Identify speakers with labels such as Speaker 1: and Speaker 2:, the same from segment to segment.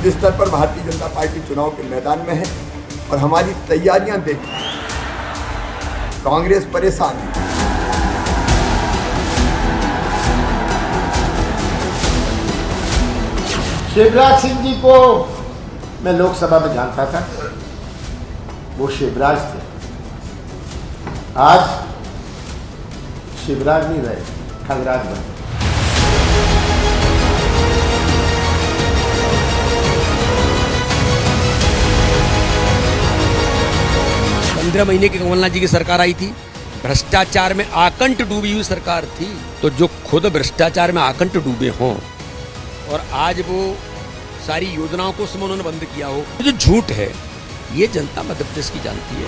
Speaker 1: युद्ध स्तर पर भारतीय जनता पार्टी चुनाव के मैदान में है और हमारी तैयारियां देख कांग्रेस परेशान है।
Speaker 2: शिवराज सिंह जी को मैं लोकसभा में जानता था, वो शिवराज थे। आज शिवराज नहीं रहे, खगराज बने।
Speaker 3: 15 महीने की कमलनाथ जी की सरकार आई थी, भ्रष्टाचार में आकंठ डूबी हुई सरकार थी। तो जो खुद भ्रष्टाचार में आकंठ डूबे हों और आज वो सारी योजनाओं को उसमें उन्होंने बंद किया हो, जो झूठ है ये जनता मध्य प्रदेश की जानती है।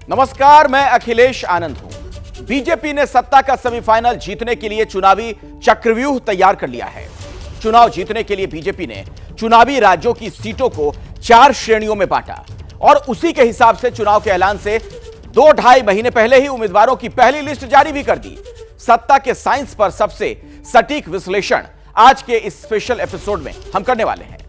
Speaker 4: नमस्कार, मैं अखिलेश आनंद हूं। बीजेपी ने सत्ता का सेमीफाइनल जीतने के लिए चुनावी चक्रव्यूह तैयार कर लिया है। चुनाव जीतने के लिए बीजेपी ने चुनावी राज्यों की सीटों को 4 श्रेणियों में बांटा और उसी के हिसाब से चुनाव के ऐलान से 2-2.5 महीने पहले ही उम्मीदवारों की पहली लिस्ट जारी भी कर दी। सत्ता के साइंस पर सबसे सटीक विश्लेषण आज के इस स्पेशल एपिसोड में हम करने वाले हैं।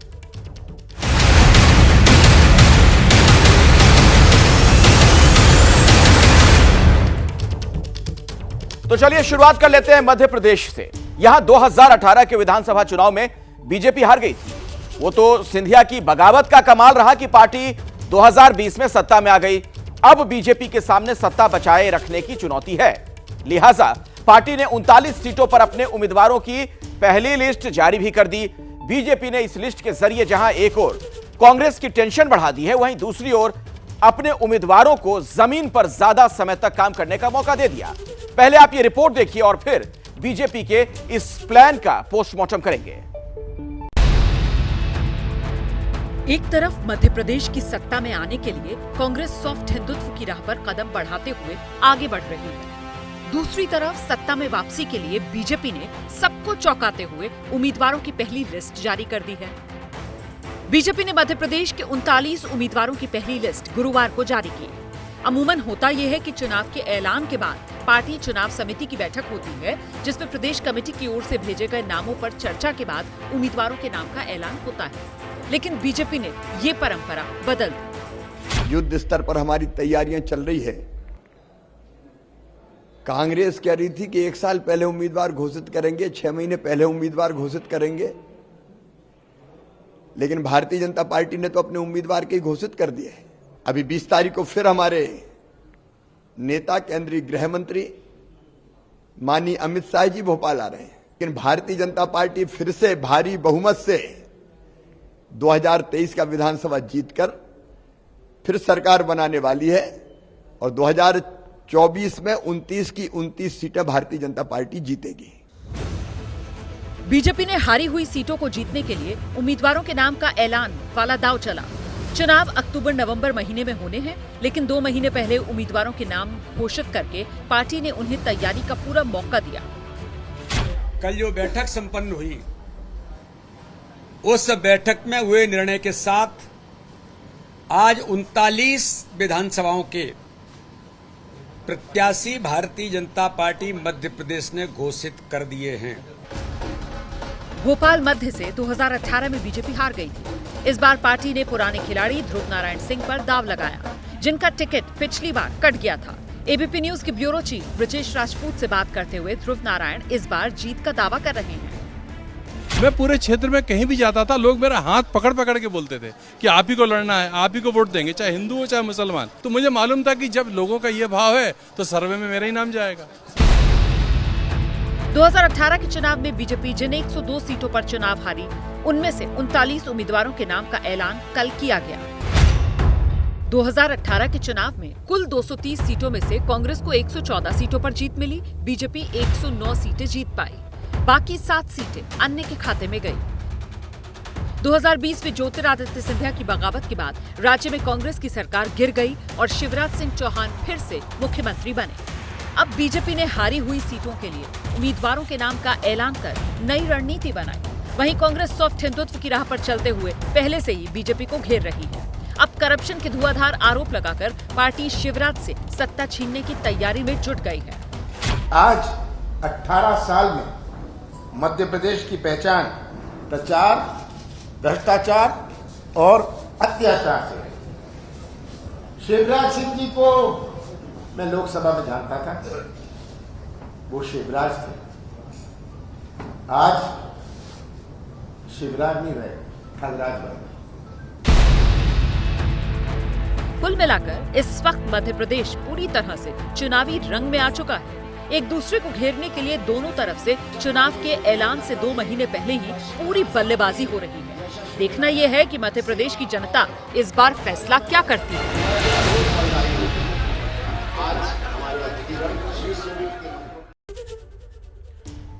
Speaker 4: तो चलिए शुरुआत कर लेते हैं मध्य प्रदेश से। यहां 2018 के विधानसभा चुनाव में बीजेपी हार गई थी। वो तो सिंधिया की बगावत का कमाल रहा कि पार्टी 2020 में सत्ता में आ गई। अब बीजेपी के सामने सत्ता बचाए रखने की चुनौती है। लिहाजा पार्टी ने 39 सीटों पर अपने उम्मीदवारों की पहली लिस्ट जारी भी कर दी। बीजेपी ने इस लिस्ट के जरिए जहां एक ओर कांग्रेस की टेंशन बढ़ा दी है, वहीं दूसरी ओर अपने उम्मीदवारों को जमीन पर ज्यादा समय तक काम करने का मौका दे दिया। पहले आप ये रिपोर्ट देखिए और फिर बीजेपी के इस प्लान का पोस्टमार्टम करेंगे।
Speaker 5: एक तरफ मध्य प्रदेश की सत्ता में आने के लिए कांग्रेस सॉफ्ट हिंदुत्व की राह पर कदम बढ़ाते हुए आगे बढ़ रही है। दूसरी तरफ सत्ता में वापसी के लिए बीजेपी ने सबको चौंकाते हुए उम्मीदवारों की पहली लिस्ट जारी कर दी है। बीजेपी ने मध्य प्रदेश के 39 उम्मीदवारों की पहली लिस्ट गुरुवार को जारी की। अमूमन होता यह है कि चुनाव के ऐलान के बाद पार्टी चुनाव समिति की बैठक होती है, जिसमें प्रदेश कमेटी की ओर से भेजे गए नामों पर चर्चा के बाद उम्मीदवारों के नाम का ऐलान होता है। लेकिन बीजेपी ने ये परंपरा बदल दी।
Speaker 1: युद्ध स्तर पर हमारी तैयारियां चल रही है। कांग्रेस कह रही थी कि 1 साल पहले उम्मीदवार घोषित करेंगे, 6 महीने पहले उम्मीदवार घोषित करेंगे, लेकिन भारतीय जनता पार्टी ने तो अपने उम्मीदवार के घोषित कर दिए। अभी 20 तारीख को फिर हमारे नेता केंद्रीय गृह मंत्री माननीय अमित शाह जी भोपाल आ रहे हैं। लेकिन भारतीय जनता पार्टी फिर से भारी बहुमत से 2023 का विधानसभा जीतकर फिर सरकार बनाने वाली है और 2024 में 29 की 29 सीटें भारतीय जनता पार्टी जीतेगी।
Speaker 5: बीजेपी ने हारी हुई सीटों को जीतने के लिए उम्मीदवारों के नाम का ऐलान वाला दांव चला। चुनाव अक्टूबर-नवंबर महीने में होने हैं, लेकिन 2 महीने पहले उम्मीदवारों के नाम घोषित करके पार्टी ने उन्हें तैयारी का पूरा मौका दिया।
Speaker 3: कल जो बैठक संपन्न हुई, उस बैठक में हुए निर्णय के साथ आज 39 विधानसभाओं के प्रत्याशी भारतीय जनता पार्टी मध्य प्रदेश ने घोषित कर दिए हैं।
Speaker 5: भोपाल मध्य से 2018 में बीजेपी हार गई थी। इस बार पार्टी ने पुराने खिलाड़ी ध्रुव नारायण सिंह पर दांव लगाया, जिनका टिकट पिछली बार कट गया था। एबीपी न्यूज के ब्यूरो चीफ ब्रजेश राजपूत से बात करते हुए ध्रुव नारायण इस बार जीत का दावा कर रहे हैं।
Speaker 6: मैं पूरे क्षेत्र में कहीं भी जाता था, लोग मेरा हाथ पकड़ पकड़ के बोलते थे कि आप ही को लड़ना है, आप ही को वोट देंगे, चाहे हिंदू हो चाहे मुसलमान। तो मुझे मालूम था कि जब लोगों का ये भाव है तो सर्वे में मेरा ही नाम जाएगा।
Speaker 5: 2018 के चुनाव में बीजेपी जिन 102 सीटों पर चुनाव हारी, उनमें से 39 उम्मीदवारों के नाम का ऐलान कल किया गया। 2018 के चुनाव में कुल 230 सीटों में से कांग्रेस को 114 सीटों पर जीत मिली। बीजेपी 109 सीटें जीत पाई, बाकी 7 सीटें अन्य के खाते में गई। 2020 में ज्योतिरादित्य सिंधिया की बगावत के बाद राज्य में कांग्रेस की सरकार गिर गई और शिवराज सिंह चौहान फिर से मुख्यमंत्री बने। अब बीजेपी ने हारी हुई सीटों के लिए उम्मीदवारों के नाम का ऐलान कर नई रणनीति बनाई। वहीं कांग्रेस सॉफ्ट हिंदुत्व की राह पर चलते हुए पहले से ही बीजेपी को घेर रही है। अब करप्शन के धुआंधार आरोप लगाकर पार्टी शिवराज से सत्ता छीनने की तैयारी में जुट गई है।
Speaker 2: आज 18 साल में मध्य प्रदेश की पहचान प्रचार, भ्रष्टाचार और अत्याचार से है। शिवराज सिंह जी को मैं लोकसभा में जानता था, वो शिवराज थे। आज शिवराज नहीं रहे, खलराज बन गए।
Speaker 5: कुल मिलाकर इस वक्त मध्य प्रदेश पूरी तरह से चुनावी रंग में आ चुका है। एक दूसरे को घेरने के लिए दोनों तरफ से चुनाव के ऐलान से 2 महीने पहले ही पूरी बल्लेबाजी हो रही है। देखना यह है कि मध्य प्रदेश की जनता इस बार फैसला क्या करती है।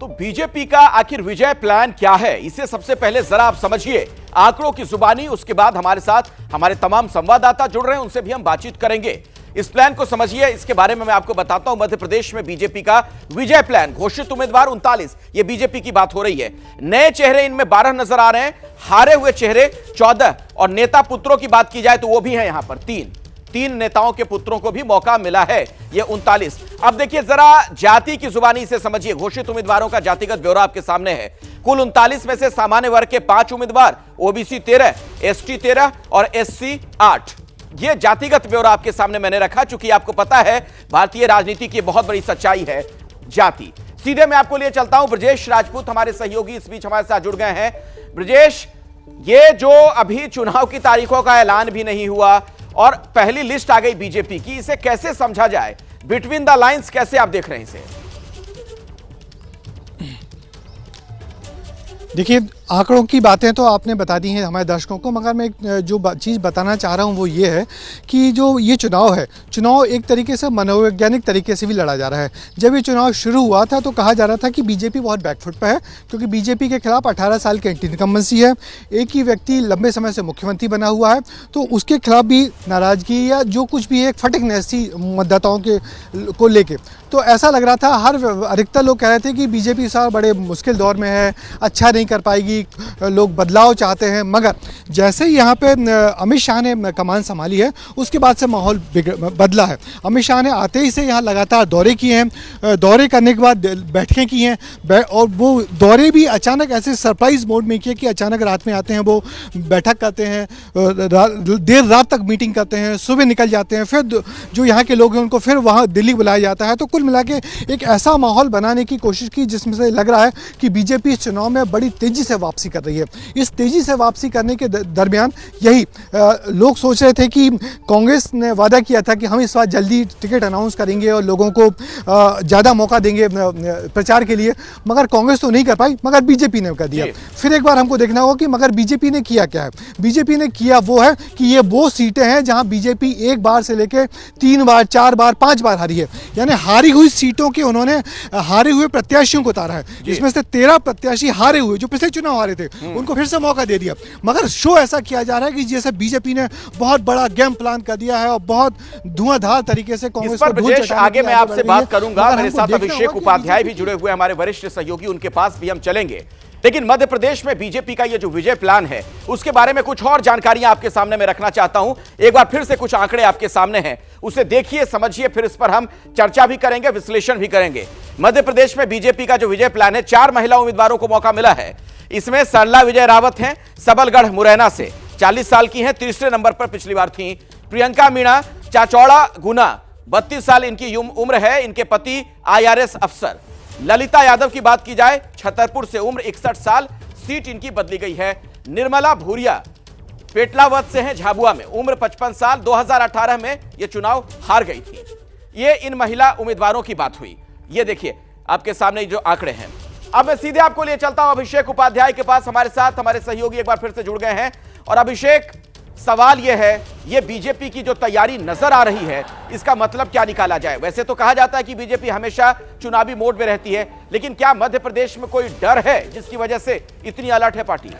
Speaker 4: तो बीजेपी का आखिर विजय प्लान क्या है, इसे सबसे पहले जरा आप समझिए आंकड़ों की जुबानी। उसके बाद हमारे साथ हमारे तमाम संवाददाता जुड़ रहे हैं, उनसे भी हम बातचीत करेंगे। इस प्लान को समझिए, इसके बारे में मैं आपको बताता हूं। मध्य प्रदेश में बीजेपी का विजय प्लान, घोषित उम्मीदवार 39, ये बीजेपी की बात हो रही है। नए चेहरे इनमें 12 नजर आ रहे हैं, हारे हुए चेहरे 14 और नेता पुत्रों की बात की जाए तो वो भी है यहां पर 3 नेताओं के पुत्रों को भी मौका मिला है, ये 39। अब देखिए जरा जाति की जुबानी से समझिए, घोषित उम्मीदवारों का जातिगत ब्यौरा आपके सामने है। कुल 39 में से सामान्य वर्ग के 5 उम्मीदवार, ओबीसी 13, एसटी 13 और एससी 8। ये जातिगत ब्यौरा आपके सामने मैंने रखा, चूंकि आपको पता है भारतीय राजनीति की बहुत बड़ी सच्चाई है जाति। सीधे मैं आपको लिए चलता हूं, ब्रजेश राजपूत हमारे सहयोगी इस बीच हमारे साथ जुड़ गए हैं। ब्रजेश, ये जो अभी चुनाव की तारीखों का ऐलान भी नहीं हुआ और पहली लिस्ट आ गई बीजेपी की, इसे कैसे समझा जाए? बिटवीन द लाइंस कैसे आप देख रहे हैं इसे?
Speaker 7: देखिए, आंकड़ों की बातें तो आपने बता दी हैं हमारे दर्शकों को, मगर मैं एक जो चीज़ बताना चाह रहा हूं वो ये है कि जो ये चुनाव है, चुनाव एक तरीके से मनोवैज्ञानिक तरीके से भी लड़ा जा रहा है। जब ये चुनाव शुरू हुआ था तो कहा जा रहा था कि बीजेपी बहुत बैकफुट पर है, क्योंकि बीजेपी के खिलाफ 18 साल की एंटी इनकम्बेंसी है, एक ही व्यक्ति लंबे समय से मुख्यमंत्री बना हुआ है, तो उसके खिलाफ भी नाराजगी या जो कुछ भी एक फटिकनेस थी मतदाताओं के को लेके। तो ऐसा लग रहा था, हर अधिकतर लोग कह रहे थे कि बीजेपी साल बड़े मुश्किल दौर में है, अच्छा नहीं कर पाएगी, लोग बदलाव चाहते हैं। मगर जैसे ही यहाँ पे अमित शाह ने कमान संभाली है, उसके बाद से माहौल बदला है। अमित शाह ने आते ही से यहाँ लगातार दौरे किए हैं, दौरे करने के बाद बैठकें की हैं, और वो दौरे भी अचानक ऐसे सरप्राइज मोड में किए कि अचानक रात में आते हैं, वो बैठक करते हैं, देर रात तक मीटिंग करते हैं, सुबह निकल जाते हैं, फिर जो यहाँ के लोग हैं उनको फिर वहाँ दिल्ली बुलाया जाता है। तो कुल मिला के एक ऐसा माहौल बनाने की कोशिश की जिसमें से लग रहा है कि बीजेपी इस चुनाव में बड़ी तेजी से वापसी कर रही है। इस तेजी से वापसी करने के दरमियान यही लोग सोच रहे थे कि कांग्रेस ने वादा किया था कि हम इस बार जल्दी टिकट अनाउंस करेंगे और लोगों को ज़्यादा मौका देंगे प्रचार के लिए, मगर कांग्रेस तो नहीं कर पाई, मगर बीजेपी ने कर दिया। फिर एक बार हमको देखना होगा कि मगर बीजेपी ने किया क्या है। बीजेपी ने किया वो है कि ये वो सीटें हैं जहां बीजेपी एक बार से लेकर 3 बार, 4 बार, 5 बार हारी है, यानी हारी हुई सीटों के उन्होंने हारे हुए प्रत्याशियों को उतारा है। इसमें से 13 प्रत्याशी हारे हुए जो पिछले चुनाव हारे थे, उनको फिर से मौका दे दिया। मगर शो ऐसा किया जा रहा है कि जैसे बीजेपी ने बहुत बड़ा गेम प्लान कर दिया है और बहुत धुआंधार तरीके से कांग्रेस को धूल चटाने
Speaker 4: आगे मैं आपसे बात करूंगा। मेरे साथ अभिषेक उपाध्याय भी जुड़े हुए हमारे वरिष्ठ सहयोगी, उनके पास भी हम चलेंगे। लेकिन मध्य प्रदेश में बीजेपी का ये जो विजय प्लान है, उसके बारे में कुछ और जानकारियां आपके सामने मैं रखना चाहता हूं। एक बार फिर से कुछ आंकड़े आपके सामने हैं, उसे देखिए, समझिए, फिर इस पर हम चर्चा भी करेंगे, विश्लेषण भी करेंगे। मध्य प्रदेश में बीजेपी का जो विजय प्लान है, 4 महिला उम्मीदवारों को मौका मिला है। इसमें सरला विजय रावत हैं सबलगढ़ मुरैना से, 40 साल की हैं, तीसरे नंबर पर पिछली बार थी। प्रियंका मीणा चाचौड़ा गुना, 32 साल इनकी उम्र है, इनके पति IRS अफसर। ललिता यादव की बात की जाए, छतरपुर से, उम्र 61 साल, सीट इनकी बदली गई है। निर्मला भूरिया पेटलावत से हैं झाबुआ में, उम्र 55 साल, 2018 में यह चुनाव हार गई थी। ये इन महिला उम्मीदवारों की बात हुई। ये देखिए आपके सामने जो आंकड़े हैं। अब मैं सीधे आपको लिए चलता हूं अभिषेक उपाध्याय के पास, हमारे साथ हमारे सहयोगी एक बार फिर से जुड़ गए हैं। और अभिषेक, सवाल यह है, ये बीजेपी की जो तैयारी नजर आ रही है, इसका मतलब क्या निकाला जाए? वैसे तो कहा जाता है कि बीजेपी हमेशा चुनावी मोड में रहती है, लेकिन क्या मध्य प्रदेश में कोई डर है जिसकी वजह से इतनी अलर्ट है पार्टी?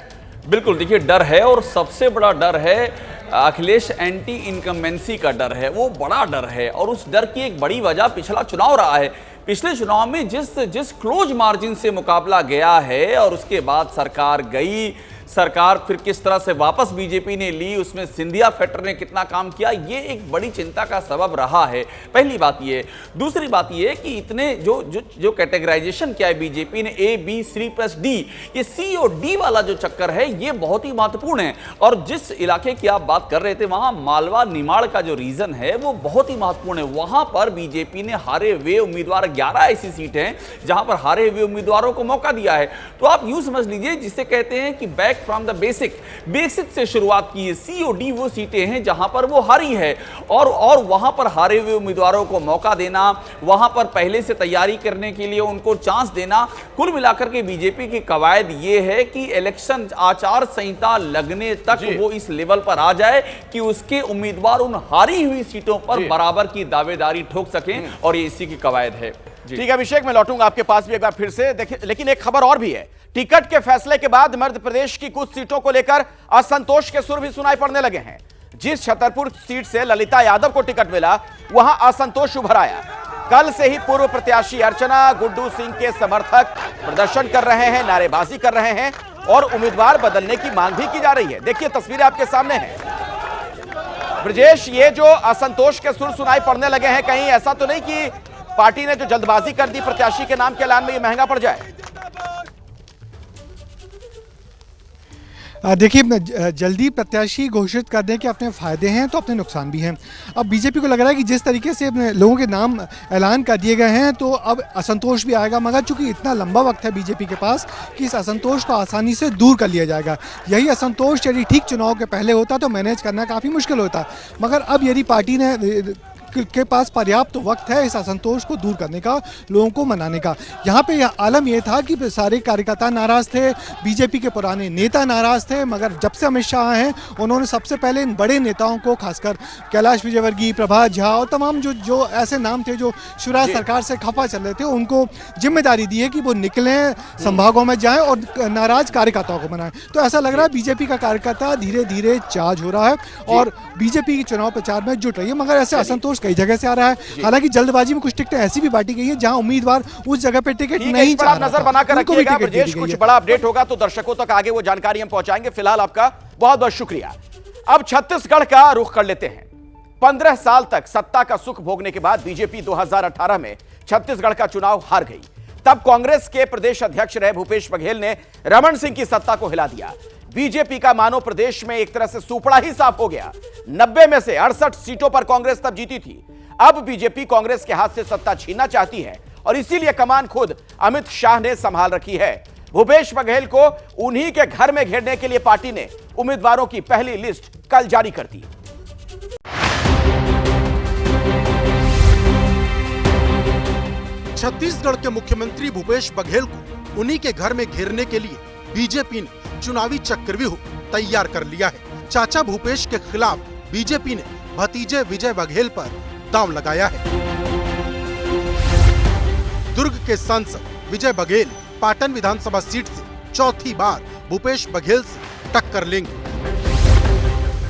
Speaker 8: बिल्कुल, देखिए डर है, और सबसे बड़ा डर है अखिलेश एंटी इनकम्बेंसी का डर है, वो बड़ा डर है। और उस डर की एक बड़ी वजह पिछला चुनाव रहा है। पिछले चुनाव में जिस क्लोज मार्जिन से मुकाबला गया है और उसके बाद सरकार गई, सरकार फिर किस तरह से वापस बीजेपी ने ली, उसमें सिंधिया फैक्टर ने कितना काम किया, ये एक बड़ी चिंता का सबब रहा है। पहली बात ये। दूसरी बात ये कि इतने जो कैटेगराइजेशन किया है बीजेपी ने A, B, C+D, ये C और D वाला जो चक्कर है ये बहुत ही महत्वपूर्ण है। और जिस इलाके की आप बात कर रहे थे वहां मालवा निमाड़ का जो रीजन है वो बहुत ही महत्वपूर्ण है। वहां पर बीजेपी ने हारे हुए उम्मीदवार 11 ऐसी सीटें हैं जहां पर हारे हुए उम्मीदवारों को मौका दिया है। तो आप यूं समझ लीजिए जिसे कहते हैं कि बैक फ्रॉम द बेसिक से शुरुआत की है। C और D वो सीटें हैं जहां पर वो हारी है और वहां पर हारे हुए उम्मीदवारों को मौका देना, वहां पर पहले से तैयारी करने के लिए उनको चांस देना, कुल मिलाकर के बीजेपी की कवायद ये है कि इलेक्शन आचार संहिता लगने तक वो इस लेवल पर आ जाए कि उसके उम्मीदवार उन हारी हुई सीटों पर बराबर की दावेदारी ठोक सकें, और ये इसी की कवायद है।
Speaker 4: ठीक है अभिषेक, मैं लौटूंगा आपके पास भी एक बार फिर से। देखिए, लेकिन एक खबर और भी है। टिकट के फैसले के बाद मध्य प्रदेश की कुछ सीटों को लेकर असंतोष के सुर भी सुनाई पड़ने लगे हैं। जिस छतरपुर सीट से ललिता यादव को टिकट मिला वहां असंतोष उभर आया। कल से ही पूर्व प्रत्याशी अर्चना गुड्डू सिंह के समर्थक प्रदर्शन कर रहे हैं, नारेबाजी कर रहे हैं और उम्मीदवार बदलने की मांग भी की जा रही है। देखिए तस्वीरें आपके सामने हैं। ब्रजेश, ये जो असंतोष के सुर सुनाई पड़ने लगे हैं, कहीं ऐसा तो नहीं कि पार्टी ने जो जल्दबाजी कर दी प्रत्याशी के नाम के ऐलान में ये महंगा पड़ जाए?
Speaker 7: देखिए, जल्दी प्रत्याशी घोषित करने के अपने फायदे हैं तो अपने नुकसान भी हैं। अब बीजेपी को लग रहा है कि जिस तरीके से लोगों के नाम ऐलान कर दिए गए हैं तो अब असंतोष भी आएगा, मगर चूंकि इतना लंबा वक्त है बीजेपी के पास कि इस असंतोष को आसानी से दूर कर लिया जाएगा। यही असंतोष यदि ठीक चुनाव के पहले होता तो मैनेज करना काफ़ी मुश्किल होता, मगर अब यदि पार्टी ने के पास पर्याप्त वक्त है इस असंतोष को दूर करने का, लोगों को मनाने का। यहाँ पे आलम यह था कि सारे कार्यकर्ता नाराज थे, बीजेपी के पुराने नेता नाराज थे, मगर जब से अमित शाह हैं उन्होंने सबसे पहले इन बड़े नेताओं को, खासकर कैलाश विजयवर्गीय, प्रभात झा और तमाम जो ऐसे नाम थे जो शिवराज सरकार से खफा चल रहे थे, उनको जिम्मेदारी दी है कि वो निकलें, संभागों में जाएं और नाराज कार्यकर्ताओं को मनाएं। तो ऐसा लग रहा है बीजेपी का कार्यकर्ता धीरे धीरे चार्ज हो रहा है और बीजेपी के चुनाव प्रचार में जुट रही है, मगर ऐसे असंतोष कई जगह से आ रहा है। हालांकि जल्दबाजी में कुछ टिकटें ऐसी भी बांटी गई है जहां उम्मीदवार उस जगह पे टिकट नहीं चाह रहा था।
Speaker 4: नजर बनाकर रखिएगा ब्रजेश, कुछ बड़ा अपडेट होगा तो दर्शकों तक आगे वो जानकारी हम पहुंचाएंगे। फिलहाल आपका बहुत बहुत शुक्रिया। अब छत्तीसगढ़ का रुख कर लेते हैं। 15 साल तक सत्ता का सुख भोगने के बाद बीजेपी 2018 में छत्तीसगढ़ का चुनाव हार गई। तब कांग्रेस के प्रदेश अध्यक्ष रहे भूपेश बघेल ने रमन सिंह की सत्ता को हिला दिया। बीजेपी का मानो प्रदेश में एक तरह से सुपड़ा ही साफ हो गया। 90 में से 68 सीटों पर कांग्रेस तब जीती थी। अब बीजेपी कांग्रेस के हाथ से सत्ता छीनना चाहती है और इसीलिए कमान खुद अमित शाह ने संभाल रखी है। भूपेश बघेल को उन्हीं के घर में घेरने के लिए पार्टी ने उम्मीदवारों की पहली लिस्ट कल जारी कर दी।
Speaker 9: छत्तीसगढ़ के मुख्यमंत्री भूपेश बघेल को उन्हीं के घर में घेरने के लिए बीजेपी ने चुनावी चक्रव्यूह तैयार कर लिया है। चाचा भूपेश के खिलाफ बीजेपी ने भतीजे विजय बघेल पर दांव लगाया है। दुर्ग के सांसद विजय बघेल पाटन विधानसभा सीट से चौथी बार भूपेश बघेल से टक्कर लेंगे।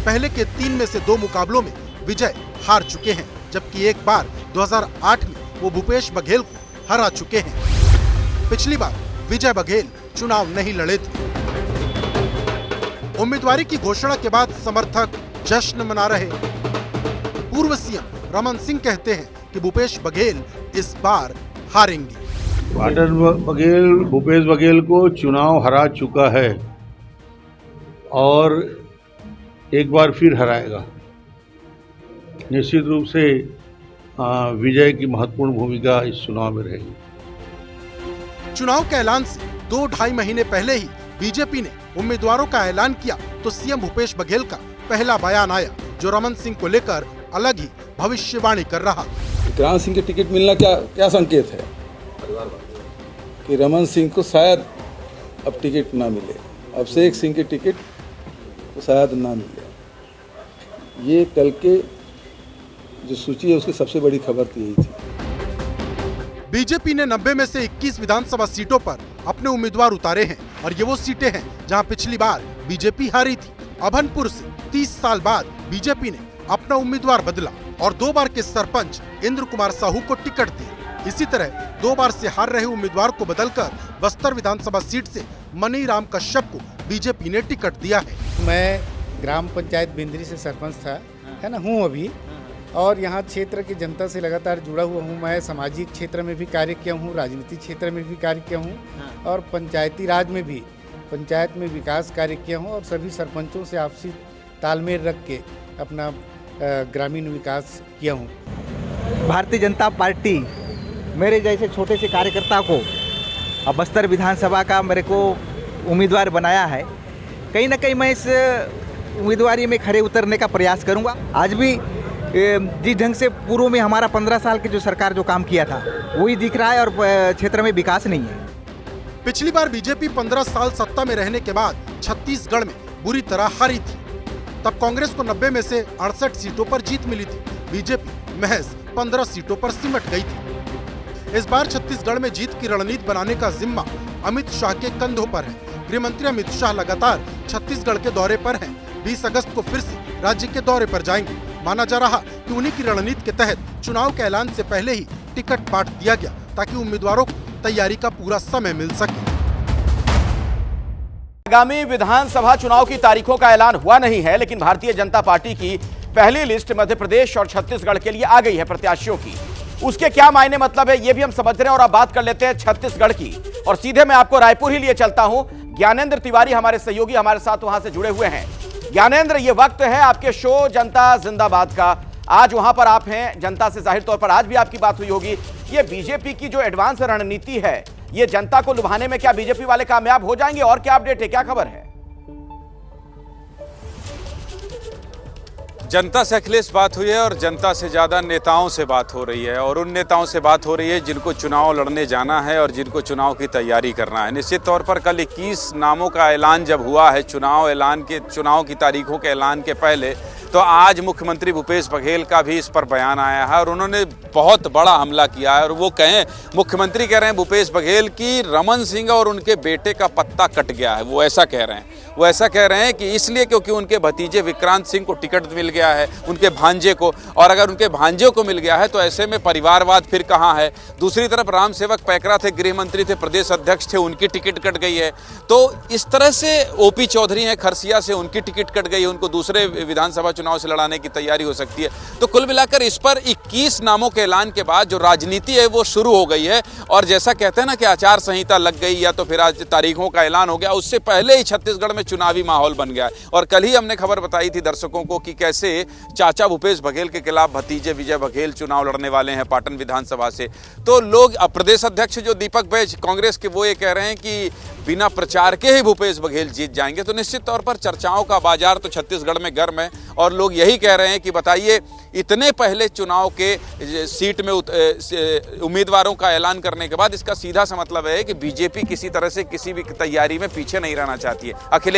Speaker 9: पहले के 3 में से 2 मुकाबलों में विजय हार चुके हैं, जबकि एक बार 2008 में वो भूपेश बघेल को हरा चुके हैं। पिछली बार विजय बघेल चुनाव नहीं लड़े थे। उम्मीदवारी की घोषणा के बाद समर्थक जश्न मना रहे। पूर्व सीएम रमन सिंह कहते हैं कि भूपेश बघेल इस बार हारेंगे।
Speaker 10: पाटन बघेल भूपेश बघेल को चुनाव हरा चुका है और एक बार फिर हराएगा। निश्चित रूप से विजय की महत्वपूर्ण भूमिका इस चुनाव में रहेगी।
Speaker 9: चुनाव के ऐलान से 2-2.5 महीने पहले ही बीजेपी ने उम्मीदवारों का ऐलान किया तो सीएम भूपेश बघेल का पहला बयान आया, जो रमन सिंह को लेकर अलग ही भविष्यवाणी कर रहा।
Speaker 11: रमन सिंह के टिकट मिलना क्या संकेत है कि रमन सिंह को शायद अब टिकट ना मिले, अभिषेक सिंह के टिकट तो शायद ना मिले। ये कल के जो सूची है उसकी सबसे बड़ी खबर तो यही थी।
Speaker 9: बीजेपी ने 90 में से 21 विधानसभा सीटों पर अपने उम्मीदवार उतारे हैं और ये वो सीटें हैं जहां पिछली बार बीजेपी हारी थी। अभनपुर से 30 साल बाद बीजेपी ने अपना उम्मीदवार बदला और 2 बार के सरपंच इंद्र कुमार साहू को टिकट दिया। इसी तरह 2 बार से हार रहे उम्मीदवार को बदलकर बस्तर विधानसभा सीट से मनीराम कश्यप को बीजेपी ने टिकट दिया है।
Speaker 12: मैं ग्राम पंचायत बिंदरी से सरपंच था, है ना, हूँ अभी, और यहाँ क्षेत्र की जनता से लगातार जुड़ा हुआ हूँ। मैं सामाजिक क्षेत्र में भी कार्य किया हूँ, राजनीतिक क्षेत्र में भी कार्य किया हूँ और पंचायती राज में भी, पंचायत में विकास कार्य किया हूँ और सभी सरपंचों से आपसी तालमेल रख के अपना ग्रामीण विकास किया हूँ।
Speaker 13: भारतीय जनता पार्टी मेरे जैसे छोटे से कार्यकर्ता को अब बस्तर विधानसभा का मेरे को उम्मीदवार बनाया है। कहीं ना कहीं मैं इस उम्मीदवारी में खड़े उतरने का प्रयास करूंगा। आज भी जिस ढंग से पूर्व में हमारा 15 साल की जो सरकार जो काम किया था वही दिख रहा है और क्षेत्र में विकास नहीं है।
Speaker 9: पिछली बार बीजेपी 15 साल सत्ता में रहने के बाद छत्तीसगढ़ में बुरी तरह हारी थी। तब कांग्रेस को 90 में से 68 सीटों पर जीत मिली थी। बीजेपी महज 15 सीटों पर सिमट गई थी। इस बार छत्तीसगढ़ में जीत की रणनीति बनाने का जिम्मा अमित शाह के कंधों पर है। गृह मंत्री अमित शाह लगातार छत्तीसगढ़ के दौरे पर हैं। 20 अगस्त को फिर से राज्य के दौरे पर जाएंगे। माना जा रहा कि उन्हीं की रणनीति के तहत चुनाव के ऐलान से पहले ही टिकट बांट दिया गया ताकि उम्मीदवारों को तैयारी का पूरा समय मिल सके।
Speaker 4: आगामी विधानसभा चुनाव की तारीखों का ऐलान हुआ नहीं है, लेकिन भारतीय जनता पार्टी की पहली लिस्ट मध्य प्रदेश और छत्तीसगढ़ के लिए आ गई है प्रत्याशियों की। उसके क्या मायने मतलब है ये भी हम समझ रहे हैं। और अब बात कर लेते हैं छत्तीसगढ़ की और सीधे मैं आपको रायपुर ही लिए चलता हूं। ज्ञानेंद्र तिवारी हमारे सहयोगी हमारे साथ वहां से जुड़े हुए हैं। ज्ञानेंद्र, ये वक्त है आपके शो जनता जिंदाबाद का। आज वहां पर आप हैं, जनता से जाहिर तौर पर आज भी आपकी बात हुई होगी। ये बीजेपी की जो एडवांस रणनीति है, ये जनता को लुभाने में क्या बीजेपी वाले कामयाब हो जाएंगे? और क्या अपडेट है, क्या खबर है?
Speaker 14: जनता से अखिलेश बात हुई है और जनता से ज़्यादा नेताओं से बात हो रही है और उन नेताओं से बात हो रही है जिनको चुनाव लड़ने जाना है और जिनको चुनाव की तैयारी करना है। निश्चित तौर पर कल 21 नामों का ऐलान जब हुआ है चुनाव की तारीखों के ऐलान के पहले, तो आज मुख्यमंत्री भूपेश बघेल का भी इस पर बयान आया है और उन्होंने बहुत बड़ा हमला किया है। और वो मुख्यमंत्री कह रहे हैं भूपेश बघेल की रमन सिंह और उनके बेटे का पत्ता कट गया है। वो ऐसा कह रहे हैं कि इसलिए क्योंकि उनके भतीजे विक्रांत सिंह को टिकट मिल गया है, उनके भांजे को, और अगर उनके भांजे को मिल गया है तो ऐसे में परिवारवाद फिर कहाँ है। दूसरी तरफ राम सेवक पैकरा थे, गृह मंत्री थे, प्रदेश अध्यक्ष थे, उनकी टिकट कट गई है। तो इस तरह से ओपी चौधरी हैं खरसिया से, उनकी टिकट कट गई है, उनको दूसरे विधानसभा चुनाव से लड़ाने की तैयारी हो सकती है। तो कुल मिलाकर इस पर 21 नामों के ऐलान के बाद जो राजनीति है वो शुरू हो गई है। और जैसा कहते हैं ना कि आचार संहिता लग गई या तो फिर आज तारीखों का ऐलान हो गया, उससे पहले ही छत्तीसगढ़ में चुनावी माहौल बन गया है। और कल ही हमने खबर बताई थी दर्शकों को कि कैसे चाचा भूपेश बघेल के खिलाफ भतीजे विजय बघेल चुनाव लड़ने वाले हैं पाटन विधानसभा से। तो लोग, प्रदेश अध्यक्ष जो दीपक बैज कांग्रेस के, वो ये कह रहे हैं कि बिना प्रचार के ही भूपेश बघेल जीत जाएंगे। तो निश्चित तौर पर चर्चाओं का बाजार तो छत्तीसगढ़ में गर्म है और लोग यही कह रहे हैं कि बताइए, इतने पहले चुनाव के सीट में उम्मीदवारों का ऐलान करने के बाद इसका सीधा सा मतलब है कि बीजेपी किसी तरह से किसी भी तैयारी में पीछे नहीं रहना चाहती है। अखिलेश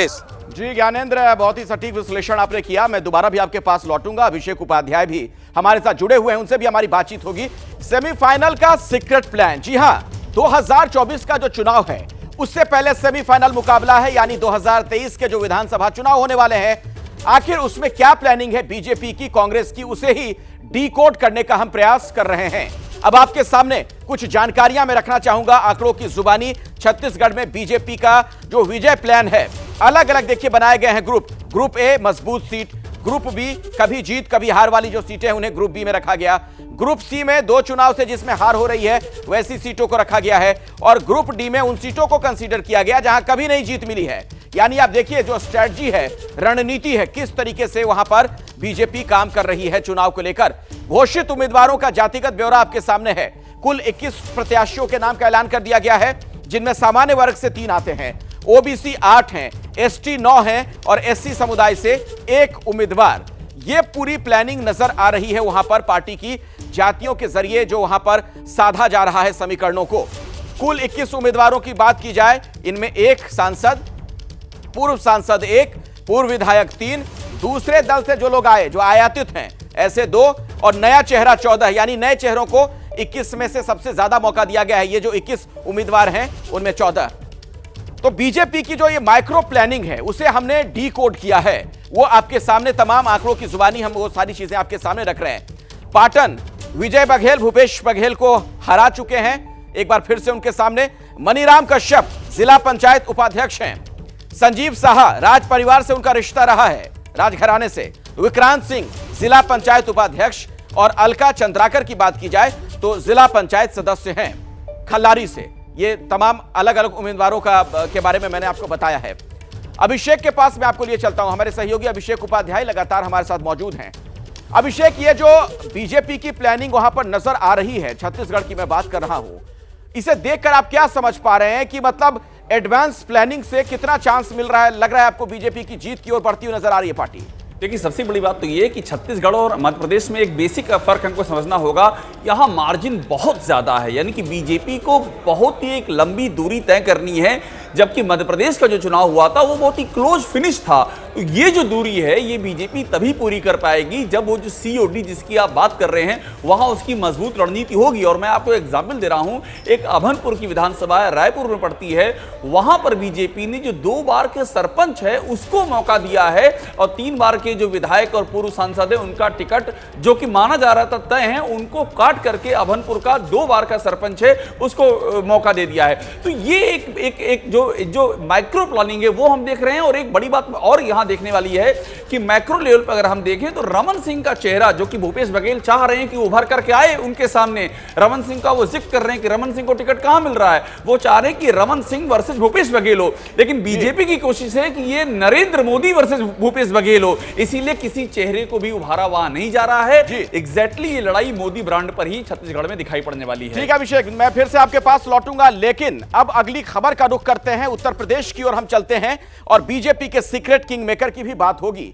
Speaker 4: जी, ज्ञानेंद्र, बहुत ही सटीक विश्लेषण आपने किया। मैं दोबारा भी आपके पास लौटूंगा। अभिषेक उपाध्याय भी हमारे साथ जुड़े हुए हैं, उनसे भी हमारी बातचीत होगी। सेमीफाइनल का सीक्रेट प्लान, जी हां, 2024 का जो चुनाव है उससे पहले सेमीफाइनल मुकाबला है, यानी 2023 के जो विधानसभा चुनाव होने वाले हैं। आखिर उसमें क्या प्लानिंग है बीजेपी की, कांग्रेस की, उसे ही डीकोड करने का हम प्रयास कर रहे हैं। अब आपके सामने कुछ जानकारियां मैं रखना चाहूंगा आंकड़ों की जुबानी। छत्तीसगढ़ में बीजेपी का जो विजय प्लान है, अलग अलग देखिए बनाए गए हैं ग्रुप ए मजबूत सीट, ग्रुप बी कभी जीत कभी हार वाली जो सीटें हैं उन्हें ग्रुप बी में रखा गया, ग्रुप सी में 2 चुनाव से जिसमें हार हो रही है वैसी सीटों को रखा गया है, और ग्रुप डी में उन सीटों को कंसीडर किया गया जहां कभी नहीं जीत मिली है। यानी आप देखिए जो स्ट्रेटजी है, रणनीति है, किस तरीके से वहां पर बीजेपी काम कर रही है चुनाव को लेकर। घोषित उम्मीदवारों का जातिगत ब्यौरा आपके सामने है। कुल 21 प्रत्याशियों के नाम का ऐलान कर दिया गया है, जिनमें सामान्य वर्ग से 3 आते हैं, ओबीसी 8 हैं, एसटी 9 हैं और एससी समुदाय से 1 उम्मीदवार। यह पूरी प्लानिंग नजर आ रही है वहां पर पार्टी की, जातियों के जरिए जो वहां पर साधा जा रहा है समीकरणों को। कुल 21 उम्मीदवारों की बात की जाए, इनमें 1 सांसद, पूर्व सांसद 1, पूर्व विधायक 3, दूसरे दल से जो लोग आए, जो आयातित हैं, ऐसे 2 और नया चेहरा 14। यानी नए चेहरों को 21 में से सबसे ज्यादा मौका दिया गया है। ये जो 21 उम्मीदवार हैं उनमें 14। तो बीजेपी की जो ये माइक्रो प्लानिंग है उसे हमने डी कोड किया है। वो आपके सामने तमाम आंकड़ों की जुबानी हम वो सारी चीजें आपके सामने रख रहे हैं। पाटन विजय बघेल भूपेश बघेल को हरा चुके हैं। एक बार फिर से उनके सामने मनीराम कश्यप जिला पंचायत उपाध्यक्ष हैं। संजीव साहा राज परिवार से उनका रिश्ता रहा है, राजघराने से। विक्रांत सिंह जिला पंचायत उपाध्यक्ष, और अलका चंद्राकर की बात की जाए तो जिला पंचायत सदस्य हैं खल्लारी से। ये तमाम अलग अलग उम्मीदवारों के बारे में मैंने आपको बताया है। अभिषेक के पास मैं आपको लिए चलता हूं। हमारे सहयोगी अभिषेक उपाध्याय लगातार हमारे साथ मौजूद हैं। अभिषेक, ये जो बीजेपी की प्लानिंग वहां पर नजर आ रही है, छत्तीसगढ़ की मैं बात कर रहा हूं, इसे देखकर आप क्या समझ पा रहे हैं कि मतलब एडवांस प्लानिंग से कितना चांस मिल रहा है, लग रहा है आपको बीजेपी की जीत की ओर बढ़ती हुई नजर आ रही है पार्टी?
Speaker 8: देखिए, सबसे बड़ी बात तो ये कि छत्तीसगढ़ और मध्य प्रदेश में एक बेसिक फर्क हमको समझना होगा। यहाँ मार्जिन बहुत ज्यादा है, यानी कि बीजेपी को बहुत ही एक लंबी दूरी तय करनी है, जबकि मध्य प्रदेश का जो चुनाव हुआ था वो बहुत ही क्लोज फिनिश था। तो ये जो दूरी है ये बीजेपी तभी पूरी कर पाएगी जब वो जो सीओडी जिसकी आप बात कर रहे हैं वहां उसकी मजबूत रणनीति होगी। और मैं आपको एग्जाम्पल दे रहा हूं, एक अभनपुर की विधानसभा रायपुर में पड़ती है, वहां पर बीजेपी ने जो 2 बार के सरपंच है उसको मौका दिया है, और 3 बार के जो विधायक और पूर्व सांसद है उनका टिकट जो कि माना जा रहा था तय है, उनको काट करके अभनपुर का 2 बार का सरपंच है उसको मौका दे दिया है। तो ये एक जो माइक्रो प्लानिंग है वो हम देख रहे हैं। और एक बड़ी बात और यहां देखने वाली है कि मैक्रो लेवल पर अगर हम देखें तो रमन सिंह का चेहरा, जो कि भूपेश बघेल चाह रहे हैं कि उभर करके आए उनके सामने, रमन सिंह का वो जिक्र कर रहे हैं कि रमन सिंह को टिकट कहां मिल रहा है, वो चाह रहे हैं कि रमन सिंह वर्सेस भूपेश बघेल हो। लेकिन बीजेपी की कोशिश है कि ये नरेंद्र मोदी वर्सेस भूपेश बघेल हो, इसीलिए किसी चेहरे को भी उभारा वहां नहीं जा रहा है। एग्जैक्टली ये लड़ाई मोदी ब्रांड पर ही छत्तीसगढ़ में दिखाई पड़ने वाली है।
Speaker 4: ठीक है अभिषेक, मैं फिर से आपके पास लौटूंगा, लेकिन अब अगली खबर का रुख करते हैं, उत्तर प्रदेश की ओर हम चलते हैं और बीजेपी के सीक्रेट किंग मेकर की भी बात होगी।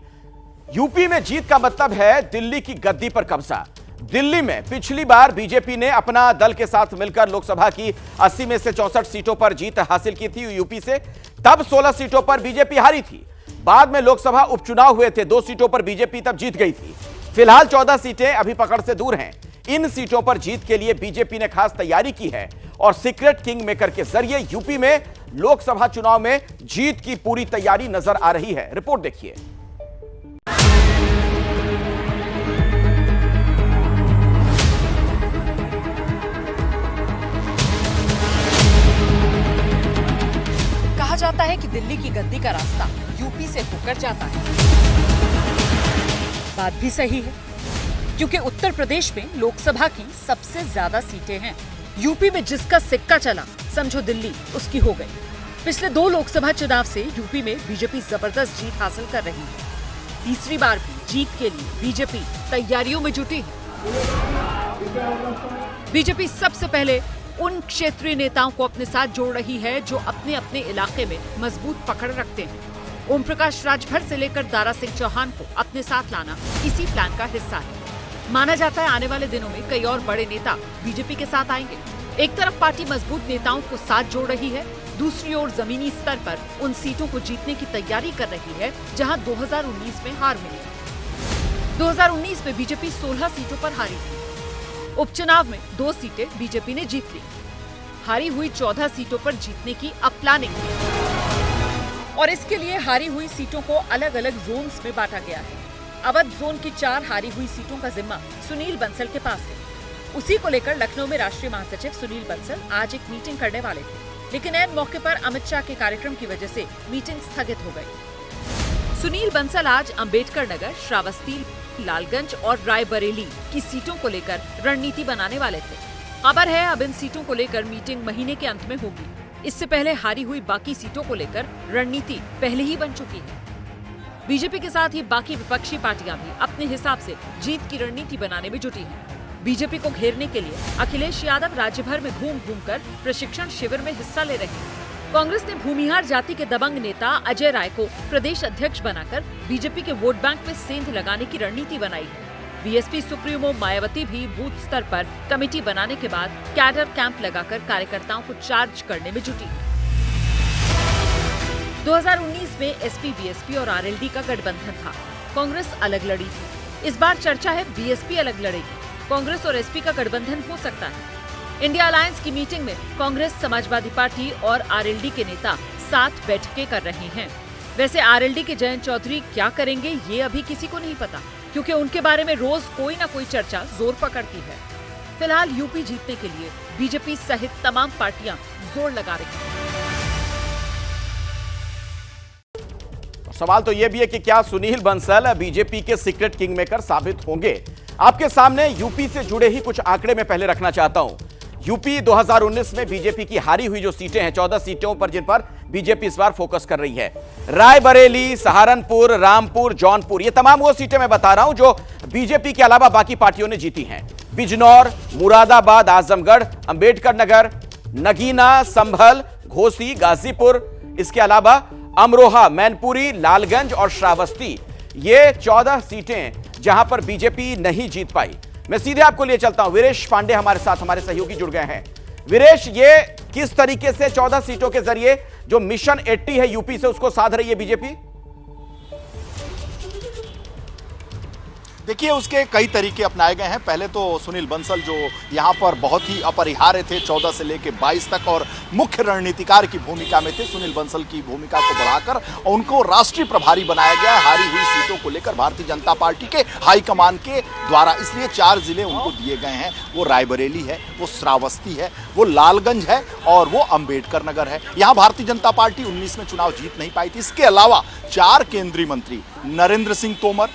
Speaker 4: यूपी में जीत का मतलब है दिल्ली की गद्दी पर कब्जा। दिल्ली में पिछली बार बीजेपी ने अपना दल के साथ मिलकर लोकसभा की 80 में से 64 सीटों पर जीत हासिल की थी यूपी से। तब 16 सीटों पर बीजेपी हारी थी। बाद में लोकसभा उपचुनाव हुए थे, 2 सीटों पर बीजेपी तब जीत गई थी। फिलहाल 14 सीटें अभी पकड़ से दूर हैं। इन सीटों पर जीत के लिए बीजेपी ने खास तैयारी की है और सीक्रेट किंग मेकर के जरिए यूपी में लोकसभा चुनाव में जीत की पूरी तैयारी नजर आ रही है। रिपोर्ट देखिए।
Speaker 5: कहा जाता है कि दिल्ली की गद्दी का रास्ता यूपी से होकर जाता है। बात भी सही है, क्योंकि उत्तर प्रदेश में लोकसभा की सबसे ज्यादा सीटें हैं। यूपी में जिसका सिक्का चला समझो दिल्ली उसकी हो गई। पिछले 2 लोकसभा चुनाव से यूपी में बीजेपी जबरदस्त जीत हासिल कर रही है। तीसरी बार भी जीत के लिए बीजेपी तैयारियों में जुटी है। बीजेपी सबसे पहले उन क्षेत्रीय नेताओं को अपने साथ जोड़ रही है जो अपने अपने इलाके में मजबूत पकड़ रखते हैं। ओम प्रकाश राजभर से लेकर दारा सिंह चौहान को अपने साथ लाना इसी प्लान का हिस्सा है। माना जाता है आने वाले दिनों में कई और बड़े नेता बीजेपी के साथ आएंगे। एक तरफ पार्टी मजबूत नेताओं को साथ जोड़ रही है, दूसरी ओर जमीनी स्तर पर उन सीटों को जीतने की तैयारी कर रही है जहां 2019 में हार मिली। 2019 में बीजेपी 16 सीटों पर हारी थी। उपचुनाव में 2 सीटें बीजेपी ने जीत ली। हारी हुई 14 सीटों पर जीतने की अब प्लानिंग है और इसके लिए हारी हुई सीटों को अलग अलग जोन्स में बांटा गया है। अवध जोन की 4 हारी हुई सीटों का जिम्मा सुनील बंसल के पास है। उसी को लेकर लखनऊ में राष्ट्रीय महासचिव सुनील बंसल आज एक मीटिंग करने वाले थे, लेकिन ऐन मौके पर अमित शाह के कार्यक्रम की वजह से मीटिंग स्थगित हो गई। सुनील बंसल आज अंबेडकर नगर, श्रावस्ती, लालगंज और रायबरेली की सीटों को लेकर रणनीति बनाने वाले थे। खबर है अब इन सीटों को लेकर मीटिंग महीने के अंत में होगी। इससे पहले हारी हुई बाकी सीटों को लेकर रणनीति पहले ही बन चुकी है। बीजेपी के साथ ही बाकी विपक्षी पार्टियां भी अपने हिसाब से जीत की रणनीति बनाने में जुटी हैं। बीजेपी को घेरने के लिए अखिलेश यादव राज्य भर में घूम कर प्रशिक्षण शिविर में हिस्सा ले रहे हैं। कांग्रेस ने भूमिहार जाति के दबंग नेता अजय राय को प्रदेश अध्यक्ष बनाकर बीजेपी के वोट बैंक में सेंध लगाने की रणनीति बनाई है। बीएसपी सुप्रीमो मायावती भी बूथ स्तर पर कमेटी बनाने के बाद कैडर कैंप लगाकर कार्यकर्ताओं को चार्ज करने में जुटी। 2019 में एसपी, बीएसपी और आरएलडी का गठबंधन था। कांग्रेस अलग लड़ी थी। इस बार चर्चा है बीएसपी अलग लड़ेगी। कांग्रेस और एसपी का गठबंधन हो सकता है। इंडिया अलायंस की मीटिंग में कांग्रेस, समाजवादी पार्टी और आरएलडी के नेता साथ बैठकें कर रहे हैं। वैसे आरएलडी के जयंत चौधरी क्या करेंगे ये अभी किसी को नहीं पता, क्योंकि उनके बारे में रोज कोई ना कोई चर्चा जोर पकड़ती है। फिलहाल यूपी जीतने के लिए बीजेपी सहित तमाम पार्टियां जोर लगा रही हैं।
Speaker 4: सवाल तो यह भी है कि क्या सुनील बंसल बीजेपी के सीक्रेट किंग मेकर साबित होंगे। आपके सामने यूपी से जुड़े ही कुछ आंकड़े में पहले रखना चाहता हूं। यूपी 2019 में बीजेपी की हारी हुई जो सीटें हैं, 14 सीटों पर जिन पर बीजेपी इस बार फोकस कर रही है, रायबरेली, सहारनपुर, रामपुर, जौनपुर, ये तमाम वो सीटें मैं बता रहा हूं जो बीजेपी के अलावा बाकी पार्टियों ने जीती हैं। बिजनौर, मुरादाबाद, आजमगढ़, अंबेडकर नगर, नगीना, संभल, घोसी, गाजीपुर, इसके अलावा अमरोहा, मैनपुरी, लालगंज और श्रावस्ती, ये 14 सीटें जहां पर बीजेपी नहीं जीत पाई। मैं सीधे आपको लिए चलता हूं, वीरेश पांडे हमारे साथ, हमारे सहयोगी जुड़ गए हैं। वीरेश, ये किस तरीके से 14 सीटों के जरिए जो मिशन 80 है यूपी से उसको साध रही है बीजेपी?
Speaker 15: देखिए, उसके कई तरीके अपनाए गए हैं। पहले तो सुनील बंसल जो यहाँ पर बहुत ही अपरिहार्य थे 14 से लेकर 22 तक, और मुख्य रणनीतिकार की भूमिका में थे। सुनील बंसल की भूमिका को बढ़ाकर उनको राष्ट्रीय प्रभारी बनाया गया हारी हुई सीटों को लेकर भारतीय जनता पार्टी के हाईकमान के द्वारा। इसलिए 4 जिले उनको दिए गए हैं। वो रायबरेली है, वो श्रावस्ती है, वो लालगंज है और वो अंबेडकर नगर है। यहाँ भारतीय जनता पार्टी 19 में चुनाव जीत नहीं पाई थी। इसके अलावा 4 केंद्रीय मंत्री, नरेंद्र सिंह तोमर,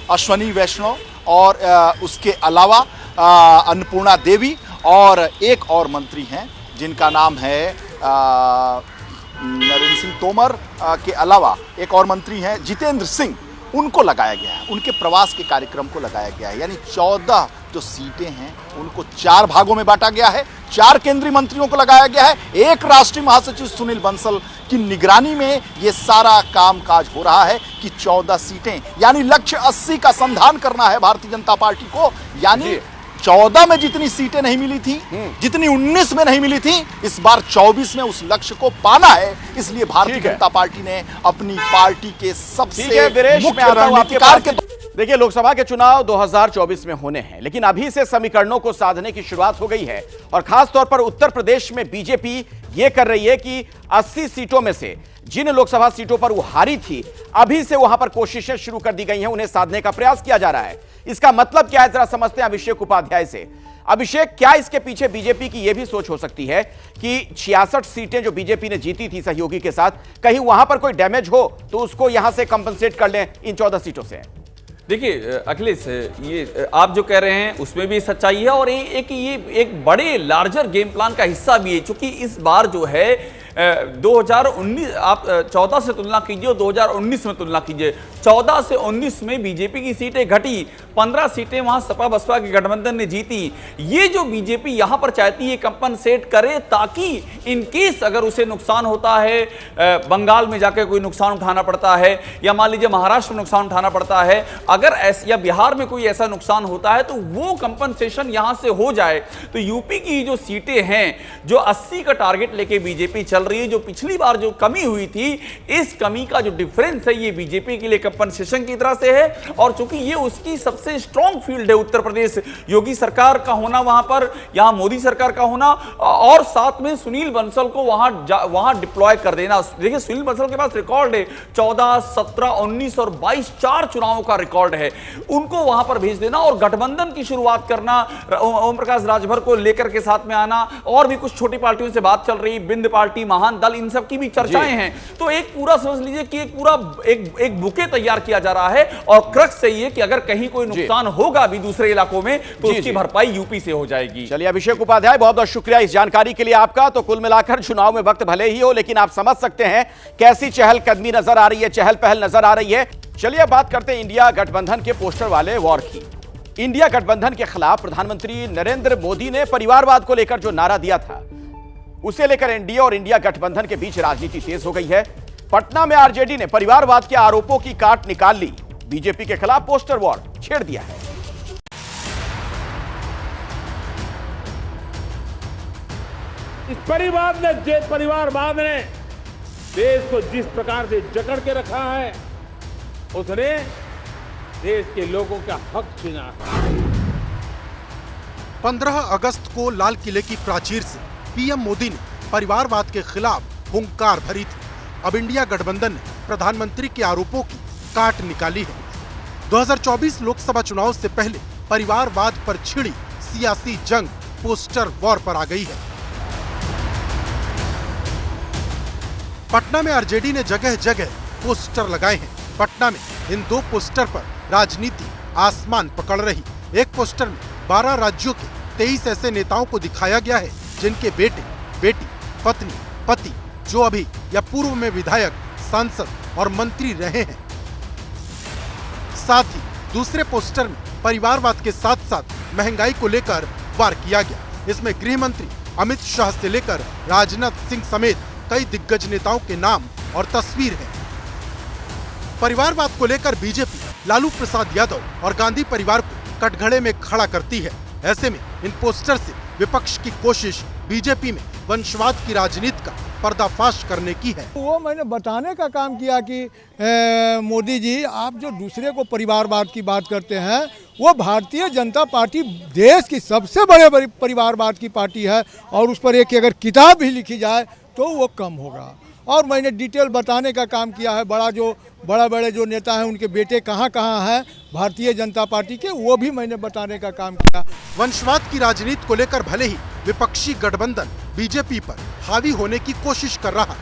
Speaker 15: अश्वनी वैष्णव और उसके अलावा अन्नपूर्णा देवी, और एक और मंत्री हैं जिनका नाम है नरेंद्र सिंह तोमर के अलावा एक और मंत्री हैं जितेंद्र सिंह, उनको लगाया गया है। उनके प्रवास के कार्यक्रम को लगाया गया है। यानी 14 जो सीटें हैं उनको 4 भागों में बांटा गया है। 4 केंद्रीय मंत्रियों को लगाया गया है। एक राष्ट्रीय महासचिव सुनील बंसल की निगरानी में यह सारा कामकाज हो रहा है कि 14 सीटें, यानी लक्ष्य 80 का संधान करना है भारतीय जनता पार्टी को। यानी 14 में जितनी सीटें नहीं मिली थी, जितनी 19 में नहीं मिली थी, इस बार 24 में उस लक्ष्य को पाना है। इसलिए भारतीय जनता पार्टी ने अपनी पार्टी के सबसे मुख्य रणनीतिकार के
Speaker 4: देखिए, लोकसभा के चुनाव 2024 में होने हैं, लेकिन अभी से समीकरणों को साधने की शुरुआत हो गई है। और खास तौर पर उत्तर प्रदेश में बीजेपी यह कर रही है कि 80 सीटों में से जिन लोकसभा सीटों पर वो हारी थी, अभी से वहां पर कोशिशें शुरू कर दी गई हैं, उन्हें साधने का प्रयास किया जा रहा है। इसका मतलब क्या है, जरा समझते हैं अभिषेक उपाध्याय से। अभिषेक, क्या इसके पीछे बीजेपी की यह भी सोच हो सकती है कि 66 सीटें जो बीजेपी ने जीती थी सहयोगी के साथ, कहीं वहां पर कोई डैमेज हो तो उसको यहां से कंपनसेट कर लें इन 14 सीटों से?
Speaker 8: देखिए अखिलेश, ये आप जो कह रहे हैं उसमें भी सच्चाई है, और ये एक बड़े लार्जर गेम प्लान का हिस्सा भी है। क्योंकि इस बार जो है 2019, आप 14 से तुलना कीजिए और 2019 में तुलना कीजिए। 14 से 19 में बीजेपी की सीटें घटी, 15 सीटें वहां सपा बसपा के गठबंधन ने जीती। ये जो बीजेपी यहां पर चाहती है कंपनसेट करे, ताकि इन केस अगर उसे नुकसान होता है, बंगाल में जाकर कोई नुकसान उठाना पड़ता है, या मान लीजिए महाराष्ट्र में नुकसान उठाना पड़ता है, अगर ऐसा या बिहार में कोई ऐसा नुकसान होता है तो वो कंपनसेशन यहां से हो जाए। तो यूपी की जो सीटें हैं, जो 80 का टारगेट लेके बीजेपी चल रही है, जो पिछली बार जो कमी हुई थी, इस कमी का जो डिफरेंस है ये बीजेपी के लिए कंपनसेशन की तरह से है। और चूंकि ये उसकी सबसे स्ट्रॉन्ग फील्ड है उत्तर प्रदेश, योगी सरकार का होना वहां पर, यहां मोदी सरकार का होना, और साथ में सुनील बंसल को वहां डिप्लॉय कर देना। देखिए, सुनील बंसल के पास रिकॉर्ड है, 14, 17, 19 और 22 4 चुनावों का रिकॉर्ड है। उनको वहां पर भेज देना और गठबंधन की शुरुआत करना, ओम प्रकाश राजभर को लेकर के साथ में आना, और भी कुछ छोटी पार्टियों से बात चल रही, बिंद पार्टी, महान दल, इन सब की भी चर्चाएं हैं। तो एक पूरा समझ लीजिए कि एक पूरा एक बुके तैयार किया जा रहा है, और क्रक्स सही है कि अगर कहीं कोई नुकसान होगा भी दूसरे इलाकों में तो उसकी भरपाई यूपी से हो जाएगी।
Speaker 4: चलिए अभिषेक उपाध्याय, बहुत बहुत शुक्रिया इस जानकारी के लिए आपका। तो कुल मिलाकर चुनाव में वक्त भले ही हो, लेकिन आप समझ सकते हैं कैसी चहलकदमी नजर आ रही है, चहल पहल नजर आ रही है। चलिए अब बात करते हैं इंडिया गठबंधन के पोस्टर वाले वॉर की। इंडिया गठबंधन के खिलाफ प्रधानमंत्री नरेंद्र मोदी ने परिवारवाद को लेकर जो नारा दिया था, उसे लेकर एनडीए और इंडिया गठबंधन के बीच राजनीति तेज हो गई है। पटना में आरजेडी ने परिवारवाद के आरोपों की काट निकाल ली, बीजेपी के खिलाफ पोस्टर वॉर छेड़ दिया है।
Speaker 16: इस परिवारवाद ने देश को जिस प्रकार से जकड़ के रखा है, उसने देश के लोगों का हक छीना है।
Speaker 9: 15 अगस्त को लाल किले की प्राचीर से पीएम मोदी ने परिवारवाद के खिलाफ हुंकार भरी थी। अब इंडिया गठबंधन ने प्रधानमंत्री के आरोपों की काट निकाली है। 2024 लोकसभा चुनाव से पहले परिवारवाद पर छिड़ी सियासी जंग पोस्टर वॉर पर आ गई है। पटना में आरजेडी ने जगह जगह पोस्टर लगाए हैं। पटना में इन 2 पोस्टर पर राजनीति आसमान पकड़ रही। एक पोस्टर में 12 राज्यों के 23 ऐसे नेताओं को दिखाया गया है जिनके बेटे, बेटी, पत्नी, पति जो अभी या पूर्व में विधायक, सांसद और मंत्री रहे हैं। साथ ही दूसरे पोस्टर में परिवारवाद के साथ साथ महंगाई को लेकर वार किया गया। इसमें गृह मंत्री अमित शाह से लेकर राजनाथ सिंह समेत कई दिग्गज नेताओं के नाम और तस्वीर है। परिवारवाद को लेकर बीजेपी लालू प्रसाद यादव और गांधी परिवार को कटघरे में खड़ा करती है। ऐसे में इन पोस्टर से विपक्ष की कोशिश बीजेपी में वंशवाद की राजनीति का पर्दाफाश करने की है।
Speaker 17: वो मैंने बताने का काम किया कि मोदी जी, आप जो दूसरे को परिवारवाद की बात करते हैं, वो भारतीय जनता पार्टी देश की सबसे बड़े परिवारवाद की पार्टी है और उस पर एक अगर किताब भी लिखी जाए तो वो कम होगा। और मैंने डिटेल बताने का काम किया है। बड़े जो नेता हैं उनके बेटे कहाँ हैं भारतीय जनता पार्टी के, वो भी मैंने बताने का काम किया।
Speaker 9: वंशवाद की राजनीति को लेकर भले ही विपक्षी गठबंधन बीजेपी पर हावी होने की कोशिश कर रहा,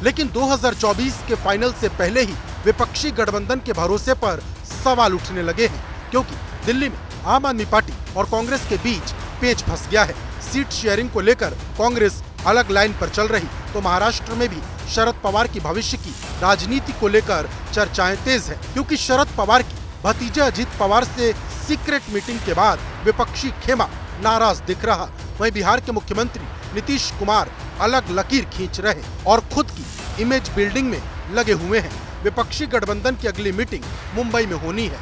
Speaker 9: लेकिन 2024 के फाइनल से पहले ही विपक्षी गठबंधन के भरोसे पर सवाल उठने लगे हैं, क्योंकि दिल्ली में आम आदमी पार्टी और कांग्रेस के बीच पेच फंस गया है। सीट शेयरिंग को लेकर कांग्रेस अलग लाइन पर चल रही तो महाराष्ट्र में भी शरद पवार की भविष्य की राजनीति को लेकर चर्चाएं तेज है, क्योंकि शरद पवार की भतीजे अजित पवार से सीक्रेट मीटिंग के बाद विपक्षी खेमा नाराज दिख रहा। वहीं बिहार के मुख्यमंत्री नीतीश कुमार अलग लकीर खींच रहे और खुद की इमेज बिल्डिंग में लगे हुए हैं। विपक्षी गठबंधन की अगली मीटिंग मुंबई में होनी है।